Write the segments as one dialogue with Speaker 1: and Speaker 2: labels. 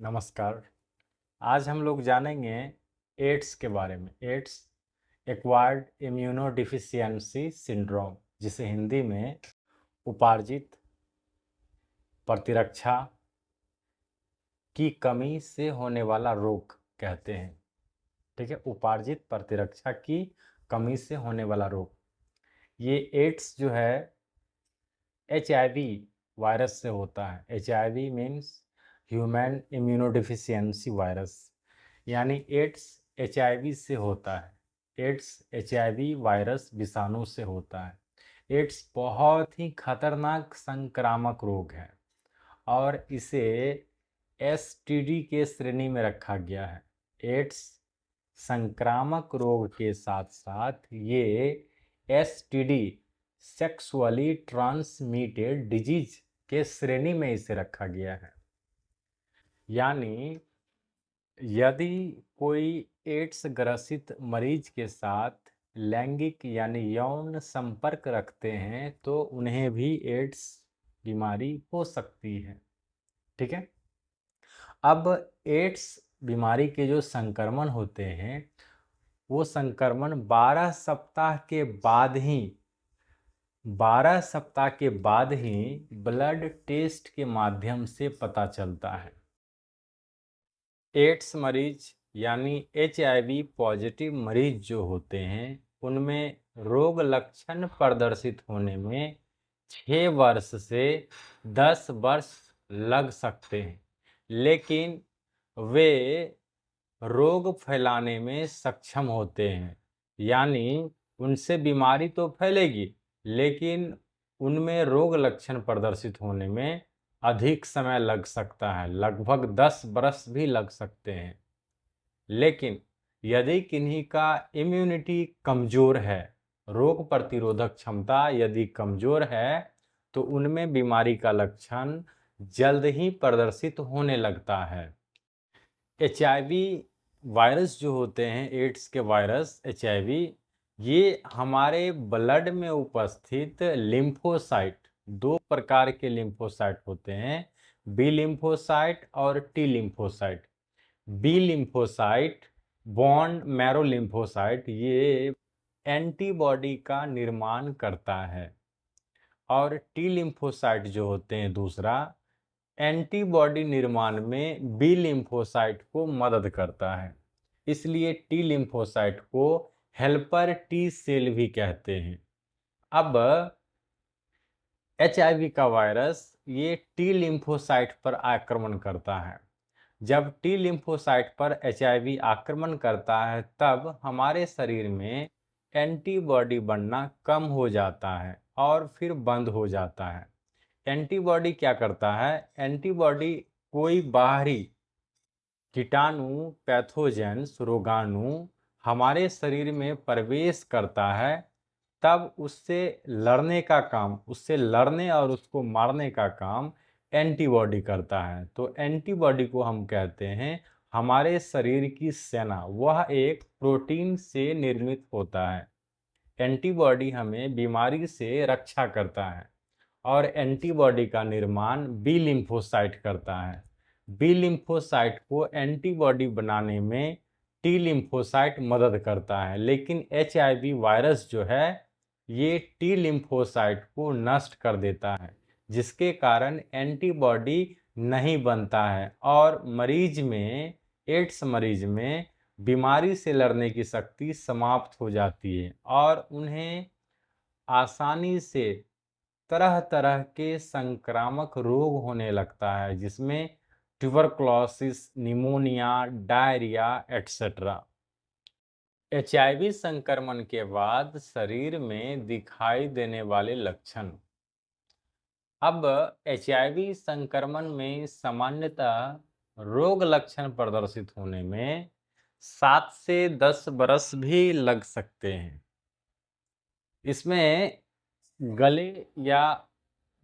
Speaker 1: नमस्कार। आज हम लोग जानेंगे एड्स के बारे में। एड्स एक्वायर्ड इम्यूनोडिफिशियंसी सिंड्रोम, जिसे हिंदी में उपार्जित प्रतिरक्षा की कमी से होने वाला रोग कहते हैं। ठीक है, उपार्जित प्रतिरक्षा की कमी से होने वाला रोग। ये एड्स जो है HIV वायरस से होता है। HIV means human immunodeficiency virus, यानी एड्स HIV से होता है। एड्स HIV वायरस विषाणु से होता है। एड्स बहुत ही खतरनाक संक्रामक रोग है और इसे STD के श्रेणी में रखा गया है। एड्स संक्रामक रोग के साथ साथ ये STD सेक्सुअली ट्रांसमिटेड डिजीज के श्रेणी में इसे रखा गया है। यानी यदि कोई एड्स ग्रसित मरीज के साथ लैंगिक यानी यौन संपर्क रखते हैं तो उन्हें भी एड्स बीमारी हो सकती है। ठीक है, अब एड्स बीमारी के जो संक्रमण होते हैं वो संक्रमण 12 सप्ताह के बाद ही ब्लड टेस्ट के माध्यम से पता चलता है। एड्स मरीज यानी HIV पॉजिटिव मरीज जो होते हैं उनमें रोग लक्षण प्रदर्शित होने में 6 वर्ष से 10 वर्ष लग सकते हैं, लेकिन वे रोग फैलाने में सक्षम होते हैं। यानी उनसे बीमारी तो फैलेगी लेकिन उनमें रोग लक्षण प्रदर्शित होने में अधिक समय लग सकता है, लगभग 10 वर्ष भी लग सकते हैं। लेकिन यदि किन्हीं का इम्यूनिटी कमज़ोर है, रोग प्रतिरोधक क्षमता यदि कमज़ोर है तो उनमें बीमारी का लक्षण जल्द ही प्रदर्शित होने लगता है। HIV वायरस जो होते हैं, एड्स के वायरस HIV, ये हमारे ब्लड में उपस्थित लिम्फोसाइट, 2 प्रकार के लिम्फोसाइट होते हैं, बी लिम्फोसाइट और T lymphocyte. B lymphocyte, bone marrow lymphocyte, ये एंटीबॉडी का निर्माण करता है और टी लिम्फोसाइट जो होते हैं दूसरा, एंटीबॉडी निर्माण में बी लिम्फोसाइट को मदद करता है। इसलिए टी लिम्फोसाइट को हेल्पर टी सेल भी कहते हैं। अब HIV का वायरस ये टी लिम्फोसाइट पर आक्रमण करता है। जब टी लिम्फोसाइट पर HIV आक्रमण करता है तब हमारे शरीर में एंटीबॉडी बनना कम हो जाता है और फिर बंद हो जाता है। एंटीबॉडी क्या करता है? एंटीबॉडी कोई बाहरी कीटाणु, पैथोजेंस, रोगाणु हमारे शरीर में प्रवेश करता है तब उससे लड़ने और उसको मारने का काम एंटीबॉडी करता है। तो एंटीबॉडी को हम कहते हैं हमारे शरीर की सेना। वह एक प्रोटीन से निर्मित होता है। एंटीबॉडी हमें बीमारी से रक्षा करता है और एंटीबॉडी का निर्माण बी लिम्फोसाइट करता है। बी लिम्फोसाइट को एंटीबॉडी बनाने में टी लिम्फोसाइट मदद करता है, लेकिन HIV वायरस जो है ये टी लिम्फोसाइट को नष्ट कर देता है, जिसके कारण एंटीबॉडी नहीं बनता है और एड्स मरीज में बीमारी से लड़ने की शक्ति समाप्त हो जाती है और उन्हें आसानी से तरह तरह के संक्रामक रोग होने लगता है, जिसमें tuberculosis, pneumonia, diarrhoea etcetera. HIV संक्रमण के बाद शरीर में दिखाई देने वाले लक्षण। अब HIV संक्रमण में सामान्यतः रोग लक्षण प्रदर्शित होने में 7 से 10 बरस भी लग सकते हैं। इसमें गले या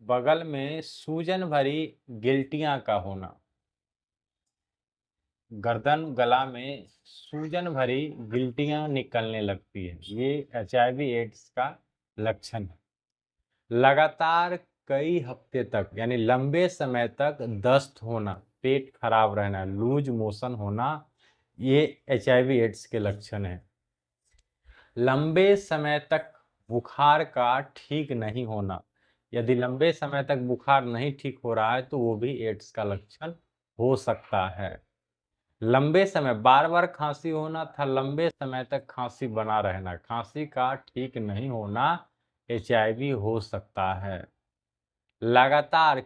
Speaker 1: बगल में सूजन भरी गिल्टियां का होना, गर्दन गला में सूजन भरी गिल्टियां निकलने लगती है, ये HIV एड्स का लक्षण है। लगातार कई हफ्ते तक यानी लंबे समय तक दस्त होना, पेट खराब रहना, लूज मोशन होना, ये HIV एड्स के लक्षण हैं। लंबे समय तक बुखार का ठीक नहीं होना, यदि लंबे समय तक बुखार नहीं ठीक हो रहा है तो वो भी एड्स का लक्षण हो सकता है। लंबे समय, बार बार खांसी होना था, लंबे समय तक खांसी बना रहना, खांसी का ठीक नहीं होना HIV हो सकता है। लगातार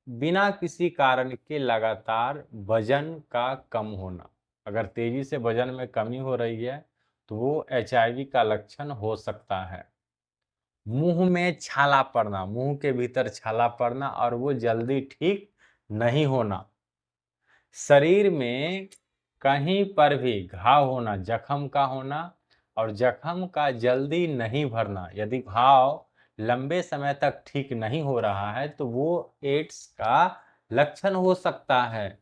Speaker 1: बिना किसी कारण के लगातार वजन का कम होना, अगर तेजी से वजन में कमी हो रही है तो वो HIV का लक्षण हो सकता है। मुंह में छाला पड़ना, मुंह के भीतर छाला पड़ना और वो जल्दी ठीक नहीं होना। शरीर में कहीं पर भी घाव होना, जख्म का होना, और जख्म का जल्दी नहीं भरना, यदि घाव लंबे समय तक ठीक नहीं हो रहा है तो वो एड्स का लक्षण हो सकता है।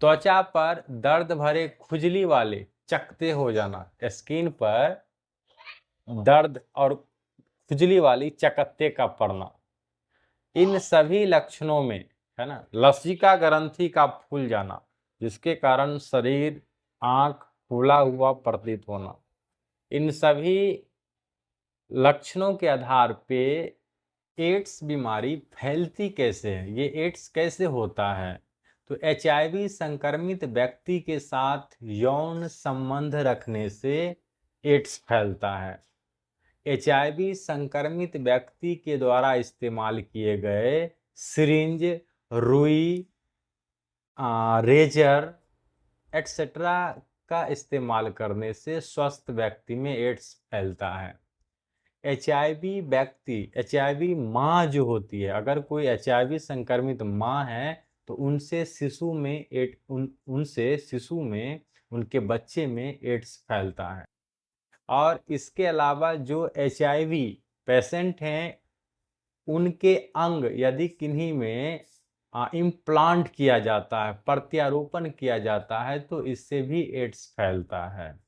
Speaker 1: त्वचा पर दर्द भरे खुजली वाले चकत्ते हो जाना, स्किन पर दर्द और खुजली वाली चकत्ते का पड़ना, इन सभी लक्षणों में है ना लसिका ग्रंथि का फूल जाना, जिसके कारण शरीर, आंख फूला हुआ प्रतीत होना, इन सभी लक्षणों के आधार पे एड्स बीमारी फैलती कैसे है, ये एड्स कैसे होता है। तो HIV संक्रमित व्यक्ति के साथ यौन संबंध रखने से एड्स फैलता है। HIV संक्रमित व्यक्ति के द्वारा इस्तेमाल किए गए सिरिंज, रुई, रेजर एक्सेट्रा का इस्तेमाल करने से स्वस्थ व्यक्ति में एड्स फैलता है। HIV माँ जो होती है, अगर कोई HIV संक्रमित माँ है तो उनसे शिशु में उनके बच्चे में एड्स फैलता है। और इसके अलावा जो HIV पेशेंट हैं उनके अंग यदि किन्हीं में इम्प्लांट किया जाता है, प्रत्यारोपण किया जाता है, तो इससे भी एड्स फैलता है।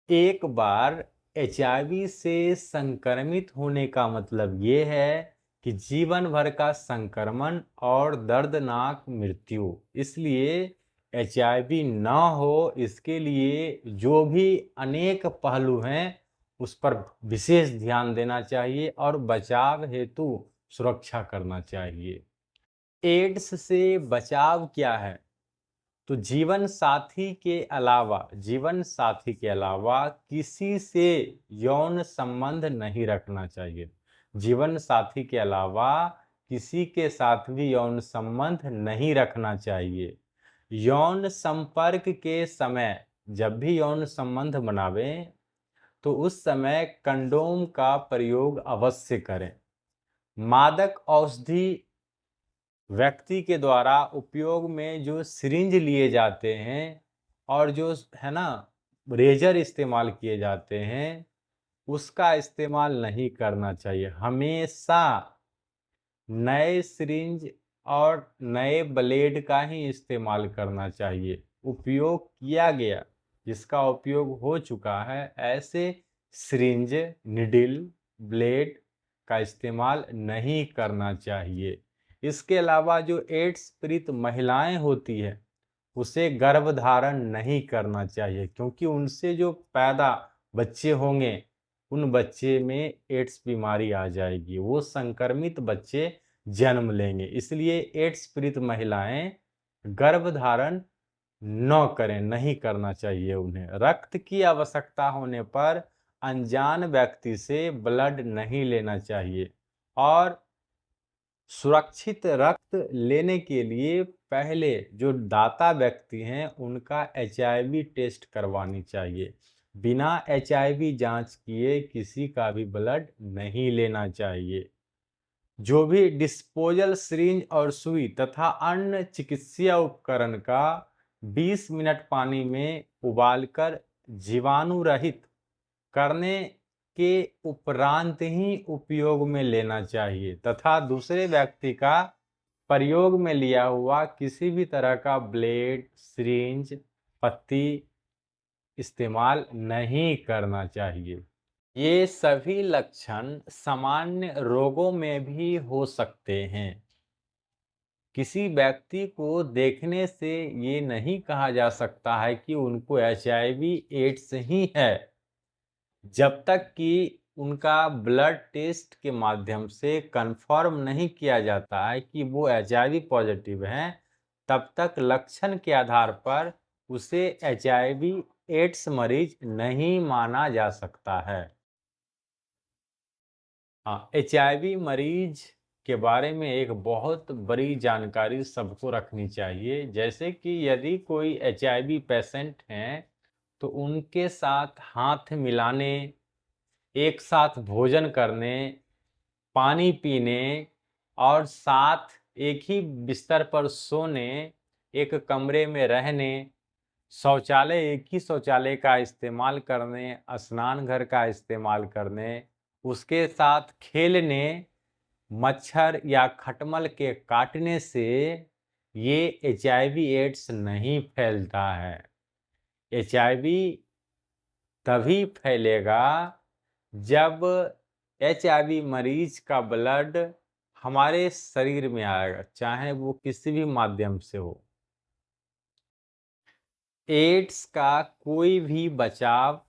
Speaker 1: एक बार HIV से संक्रमित होने का मतलब ये है कि जीवन भर का संक्रमण और दर्दनाक मृत्यु। इसलिए HIV ना हो, इसके लिए जो भी अनेक पहलू हैं उस पर विशेष ध्यान देना चाहिए और बचाव हेतु सुरक्षा करना चाहिए। एड्स से बचाव क्या है? तो जीवन साथी के अलावा किसी से यौन संबंध नहीं रखना चाहिए। जीवन साथी के अलावा किसी के साथ भी यौन संबंध नहीं रखना चाहिए। यौन संपर्क के समय जब भी यौन संबंध बनावें तो उस समय कंडोम का प्रयोग अवश्य करें। मादक औषधि व्यक्ति के द्वारा उपयोग में जो सिरिंज लिए जाते हैं और जो है ना रेजर इस्तेमाल किए जाते हैं उसका इस्तेमाल नहीं करना चाहिए। हमेशा नए सिरिंज और नए ब्लेड का ही इस्तेमाल करना चाहिए। उपयोग किया गया, जिसका उपयोग हो चुका है, ऐसे सिरिंज, निडिल, ब्लेड का इस्तेमाल नहीं करना चाहिए। इसके अलावा जो एड्स पीड़ित महिलाएं होती है उसे गर्भधारण नहीं करना चाहिए, क्योंकि उनसे जो पैदा बच्चे होंगे उन बच्चे में एड्स बीमारी आ जाएगी, वो संक्रमित बच्चे जन्म लेंगे। इसलिए एड्स पीड़ित महिलाएं गर्भधारण न करें, नहीं करना चाहिए उन्हें। रक्त की आवश्यकता होने पर अनजान व्यक्ति से ब्लड नहीं लेना चाहिए और सुरक्षित रक्त लेने के लिए पहले जो दाता व्यक्ति हैं उनका HIV टेस्ट करवानी चाहिए। बिना HIV जांच किए किसी का भी ब्लड नहीं लेना चाहिए। जो भी डिस्पोजल सिरिंज और सुई तथा अन्य चिकित्सीय उपकरण का 20 मिनट पानी में उबालकर जीवाणु रहित करने के उपरांत ही उपयोग में लेना चाहिए तथा दूसरे व्यक्ति का प्रयोग में लिया हुआ किसी भी तरह का ब्लेड, सिरिंज, पत्ती इस्तेमाल नहीं करना चाहिए। ये सभी लक्षण सामान्य रोगों में भी हो सकते हैं, किसी व्यक्ति को देखने से ये नहीं कहा जा सकता है कि उनको HIV एड्स ही है, जब तक कि उनका ब्लड टेस्ट के माध्यम से कंफर्म नहीं किया जाता है कि वो HIV पॉजिटिव हैं, तब तक लक्षण के आधार पर उसे HIV एड्स मरीज नहीं माना जा सकता है। हाँ, HIV मरीज के बारे में एक बहुत बड़ी जानकारी सबको रखनी चाहिए। जैसे कि यदि कोई HIV पेशेंट हैं, तो उनके साथ हाथ मिलाने, एक साथ भोजन करने, पानी पीने और साथ एक ही बिस्तर पर सोने, एक कमरे में रहने, शौचालय एक ही शौचालय का इस्तेमाल करने, स्नान घर का इस्तेमाल करने, उसके साथ खेलने, मच्छर या खटमल के काटने से ये HIV एड्स नहीं फैलता है। HIV तभी फैलेगा जब HIV मरीज का ब्लड हमारे शरीर में आएगा, चाहे वो किसी भी माध्यम से हो। एड्स का कोई भी बचाव,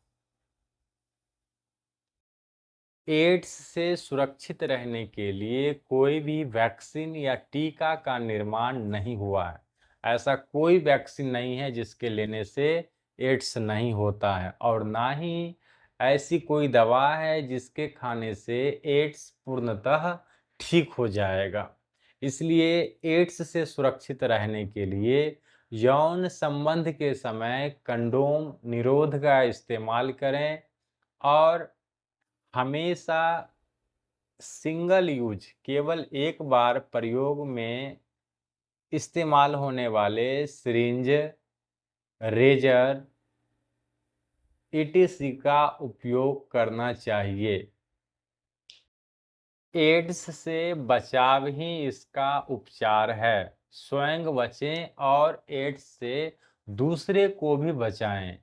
Speaker 1: एड्स से सुरक्षित रहने के लिए कोई भी वैक्सीन या टीका का निर्माण नहीं हुआ है। ऐसा कोई वैक्सीन नहीं है जिसके लेने से एड्स नहीं होता है, और ना ही ऐसी कोई दवा है जिसके खाने से एड्स पूर्णतः ठीक हो जाएगा। इसलिए एड्स से सुरक्षित रहने के लिए यौन संबंध के समय कंडोम निरोध का इस्तेमाल करें, और हमेशा सिंगल यूज, केवल एक बार प्रयोग में इस्तेमाल होने वाले सिरिंज, रेजर, ETC का उपयोग करना चाहिए। एड्स से बचाव ही इसका उपचार है। स्वयं बचें और एड्स से दूसरे को भी बचाएं।